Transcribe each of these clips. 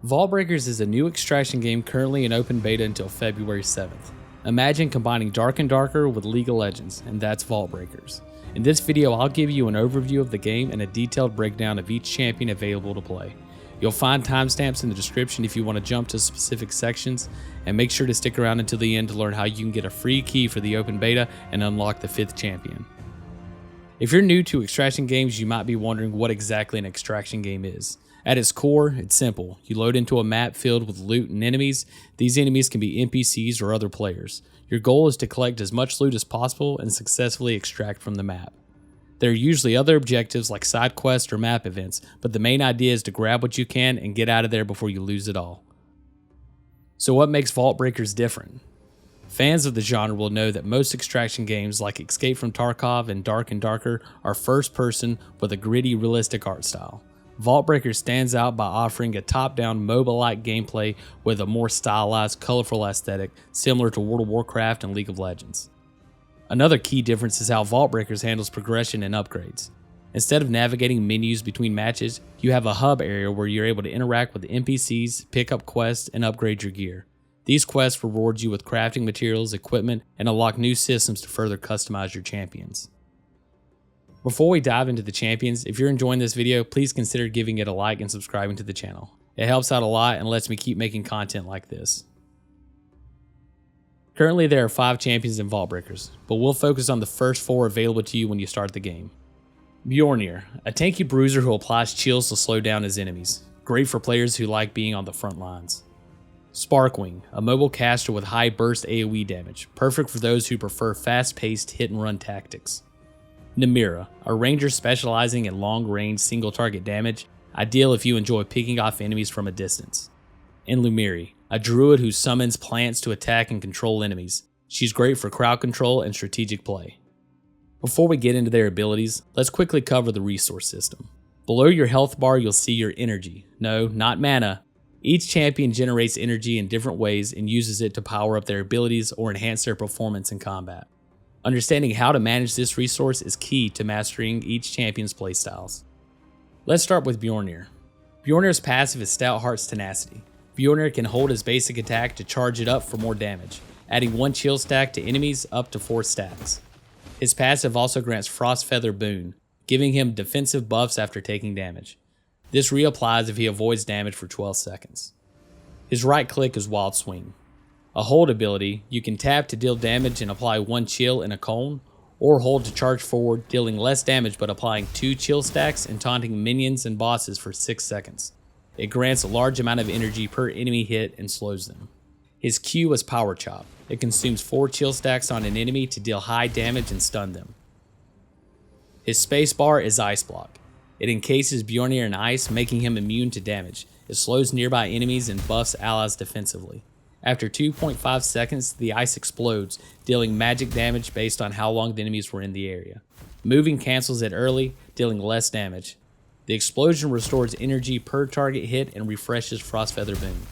Vaultbreakers is a new extraction game currently in open beta until February 7th. Imagine combining Dark and Darker with League of Legends, and that's Vaultbreakers. In this video, I'll give you an overview of the game and a detailed breakdown of each champion available to play. You'll find timestamps in the description if you want to jump to specific sections, and make sure to stick around until the end to learn how you can get a free key for the open beta and unlock the 5th champion. If you're new to extraction games, you might be wondering what exactly an extraction game is. At its core, it's simple. You load into a map filled with loot and enemies. These enemies can be NPCs or other players. Your goal is to collect as much loot as possible and successfully extract from the map. There are usually other objectives like side quests or map events, but the main idea is to grab what you can and get out of there before you lose it all. So what makes Vaultbreakers different? Fans of the genre will know that most extraction games like Escape from Tarkov and Dark and Darker are first person with a gritty, realistic art style. Vaultbreakers stands out by offering a top-down, MOBA-like gameplay with a more stylized, colorful aesthetic similar to World of Warcraft and League of Legends. Another key difference is how Vaultbreakers handles progression and upgrades. Instead of navigating menus between matches, you have a hub area where you're able to interact with NPCs, pick up quests, and upgrade your gear. These quests reward you with crafting materials, equipment, and unlock new systems to further customize your champions. Before we dive into the champions, if you're enjoying this video, please consider giving it a like and subscribing to the channel. It helps out a lot and lets me keep making content like this. Currently there are 5 champions in Vaultbreakers, but we'll focus on the first 4 available to you when you start the game. Bjornir, a tanky bruiser who applies chills to slow down his enemies. Great for players who like being on the front lines. Sparkwing, a mobile caster with high burst AoE damage, perfect for those who prefer fast-paced hit-and-run tactics. Nymera, a ranger specializing in long-range single-target damage, ideal if you enjoy picking off enemies from a distance. And Lumiri, a druid who summons plants to attack and control enemies. She's great for crowd control and strategic play. Before we get into their abilities, let's quickly cover the resource system. Below your health bar, you'll see your energy. No, not mana. Each champion generates energy in different ways and uses it to power up their abilities or enhance their performance in combat. Understanding how to manage this resource is key to mastering each champion's playstyles. Let's start with Bjornir. Bjornir's passive is Stout Heart's Tenacity. Bjornir can hold his basic attack to charge it up for more damage, adding 1 chill stack to enemies up to 4 stacks. His passive also grants Frost Feather Boon, giving him defensive buffs after taking damage. This reapplies if he avoids damage for 12 seconds. His right click is Wild Swing. A hold ability, you can tap to deal damage and apply 1 chill in a cone, or hold to charge forward, dealing less damage but applying 2 chill stacks and taunting minions and bosses for 6 seconds. It grants a large amount of energy per enemy hit and slows them. His Q is Power Chop. It consumes 4 chill stacks on an enemy to deal high damage and stun them. His spacebar is Ice Block. It encases Bjornir in ice, making him immune to damage. It slows nearby enemies and buffs allies defensively. After 2.5 seconds, the ice explodes, dealing magic damage based on how long the enemies were in the area. Moving cancels it early, dealing less damage. The explosion restores energy per target hit and refreshes Frost Feather Boon.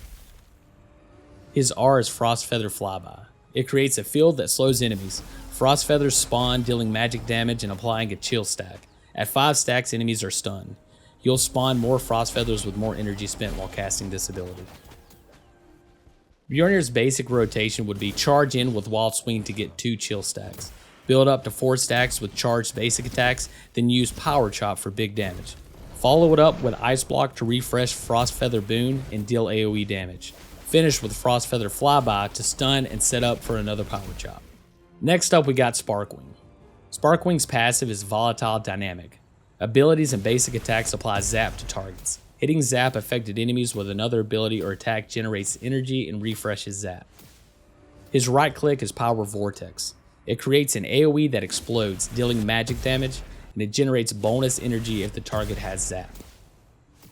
His R is Frost Feather Flyby. It creates a field that slows enemies. Frost Feathers spawn, dealing magic damage and applying a chill stack. At 5 stacks, enemies are stunned. You'll spawn more Frost Feathers with more energy spent while casting this ability. Bjornir's basic rotation would be charge in with Wild Swing to get 2 chill stacks, build up to 4 stacks with charged basic attacks, then use Power Chop for big damage. Follow it up with Ice Block to refresh Frost Feather Boon and deal AoE damage. Finish with Frost Feather Flyby to stun and set up for another Power Chop. Next up we got Sparkwing. Sparkwing's passive is Volatile Dynamic. Abilities and basic attacks apply zap to targets. Hitting zap affected enemies with another ability or attack generates energy and refreshes zap. His right click is Power Vortex. It creates an AoE that explodes, dealing magic damage, and it generates bonus energy if the target has zap.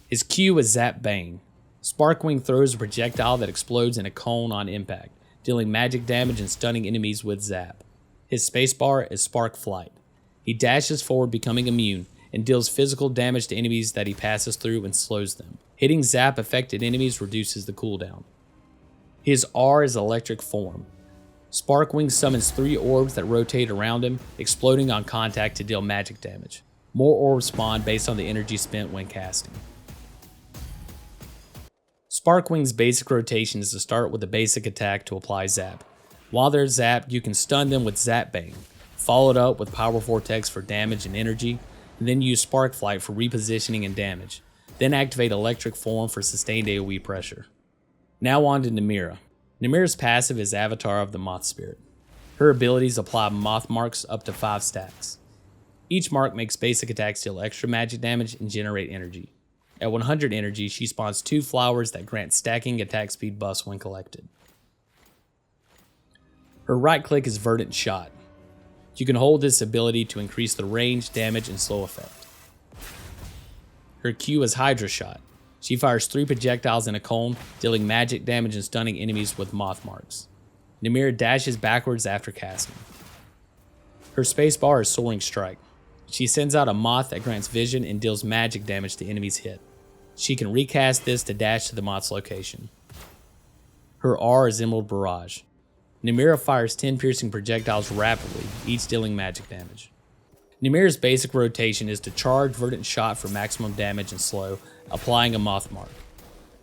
His Q is Zap Bane. Sparkwing throws a projectile that explodes in a cone on impact, dealing magic damage and stunning enemies with zap. His spacebar is Spark Flight. He dashes forward, becoming immune, and deals physical damage to enemies that he passes through and slows them. Hitting zap affected enemies reduces the cooldown. His R is Electric Form. Sparkwing summons 3 orbs that rotate around him, exploding on contact to deal magic damage. More orbs spawn based on the energy spent when casting. Sparkwing's basic rotation is to start with a basic attack to apply Zap. While they're zapped, you can stun them with Zap Bang, followed up with Power Vortex for damage and energy, and then use Spark Flight for repositioning and damage. Then activate Electric Form for sustained AoE pressure. Now on to Nymera. Nymera's passive is Avatar of the Moth Spirit. Her abilities apply Moth Marks up to 5 stacks. Each mark makes basic attacks deal extra magic damage and generate energy. At 100 energy, she spawns 2 flowers that grant stacking attack speed buffs when collected. Her right click is Verdant Shot. You can hold this ability to increase the range, damage, and slow effect. Her Q is Hydra Shot. She fires 3 projectiles in a cone, dealing magic damage and stunning enemies with Moth Marks. Nymera dashes backwards after casting. Her spacebar is Soaring Strike. She sends out a moth that grants vision and deals magic damage to enemies hit. She can recast this to dash to the moth's location. Her R is Emerald Barrage. Nymera fires 10 piercing projectiles rapidly, each dealing magic damage. Nymera's basic rotation is to charge Verdant Shot for maximum damage and slow, applying a Moth Mark.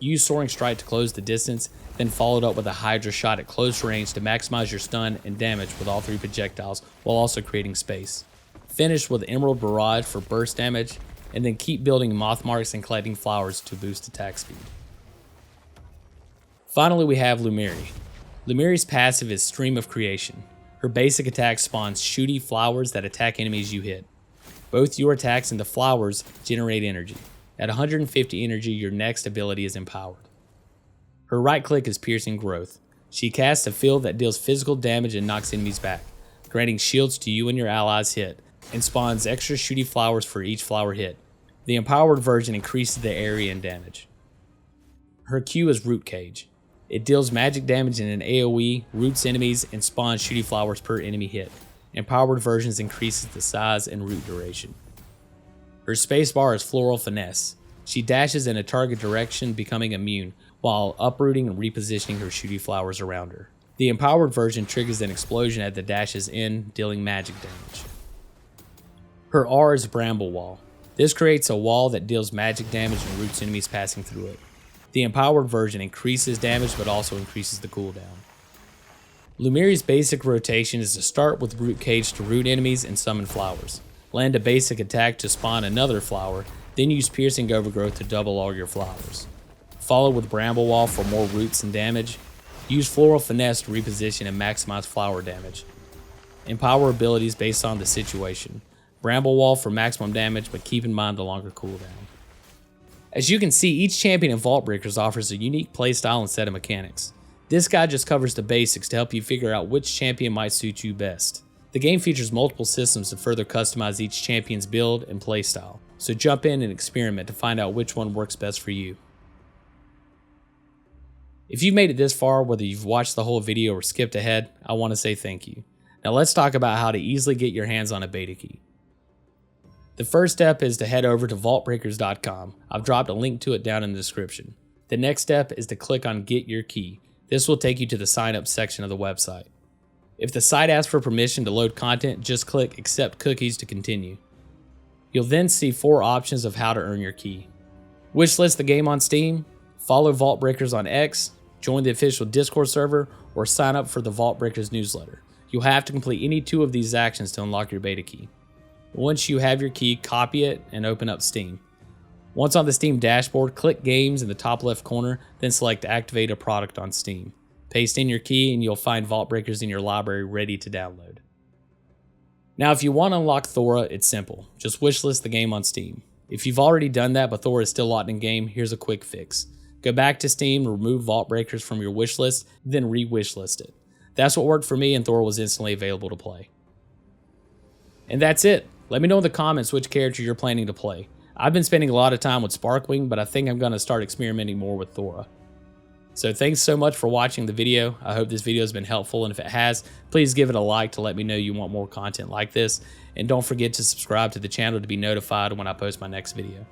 Use Soaring Strike to close the distance, then followed up with a Hydra Shot at close range to maximize your stun and damage with all 3 projectiles while also creating space. Finish with Emerald Barrage for burst damage, and then keep building Moth Marks and collecting flowers to boost attack speed. Finally, we have Lumiri. Lumiri's passive is Stream of Creation. Her basic attack spawns shooty flowers that attack enemies you hit. Both your attacks and the flowers generate energy. At 150 energy, your next ability is empowered. Her right click is Piercing Growth. She casts a field that deals physical damage and knocks enemies back, granting shields to you and your allies hit, and spawns extra shooty flowers for each flower hit. The empowered version increases the area and damage. Her Q is Root Cage. It deals magic damage in an AoE, roots enemies, and spawns shooty flowers per enemy hit. Empowered versions increases the size and root duration. Her spacebar is Floral Finesse. She dashes in a target direction, becoming immune, while uprooting and repositioning her shooty flowers around her. The empowered version triggers an explosion at the dash's end, dealing magic damage. Her R is Bramble Wall. This creates a wall that deals magic damage and roots enemies passing through it. The empowered version increases damage but also increases the cooldown. Lumiri's basic rotation is to start with Root Cage to root enemies and summon flowers. Land a basic attack to spawn another flower, then use Piercing Overgrowth to double all your flowers. Follow with Bramble Wall for more roots and damage. Use Floral Finesse to reposition and maximize flower damage. Empower abilities based on the situation. Bramble Wall for maximum damage, but keep in mind the longer cooldown. As you can see, each champion in Vaultbreakers offers a unique playstyle and set of mechanics. This guide just covers the basics to help you figure out which champion might suit you best. The game features multiple systems to further customize each champion's build and playstyle, so jump in and experiment to find out which one works best for you. If you've made it this far, whether you've watched the whole video or skipped ahead, I want to say thank you. Now let's talk about how to easily get your hands on a beta key. The first step is to head over to vaultbreakers.com. I've dropped a link to it down in the description. The next step is to click on Get Your Key. This will take you to the sign up section of the website. If the site asks for permission to load content, just click Accept Cookies to continue. You'll then see 4 options of how to earn your key. Wishlist the game on Steam, follow Vaultbreakers on X, join the official Discord server, or sign up for the Vaultbreakers newsletter. You'll have to complete any 2 of these actions to unlock your beta key. Once you have your key, copy it and open up Steam. Once on the Steam dashboard, click Games in the top left corner, then select Activate a Product on Steam. Paste in your key and you'll find Vaultbreakers in your library ready to download. Now if you want to unlock Thora, it's simple. Just wishlist the game on Steam. If you've already done that but Thora is still locked in game, here's a quick fix. Go back to Steam, remove Vaultbreakers from your wishlist, then re-wishlist it. That's what worked for me and Thora was instantly available to play. And that's it. Let me know in the comments which character you're planning to play. I've been spending a lot of time with Sparkwing, but I think I'm going to start experimenting more with Thora. So thanks so much for watching the video. I hope this video has been helpful, and if it has, please give it a like to let me know you want more content like this. And don't forget to subscribe to the channel to be notified when I post my next video.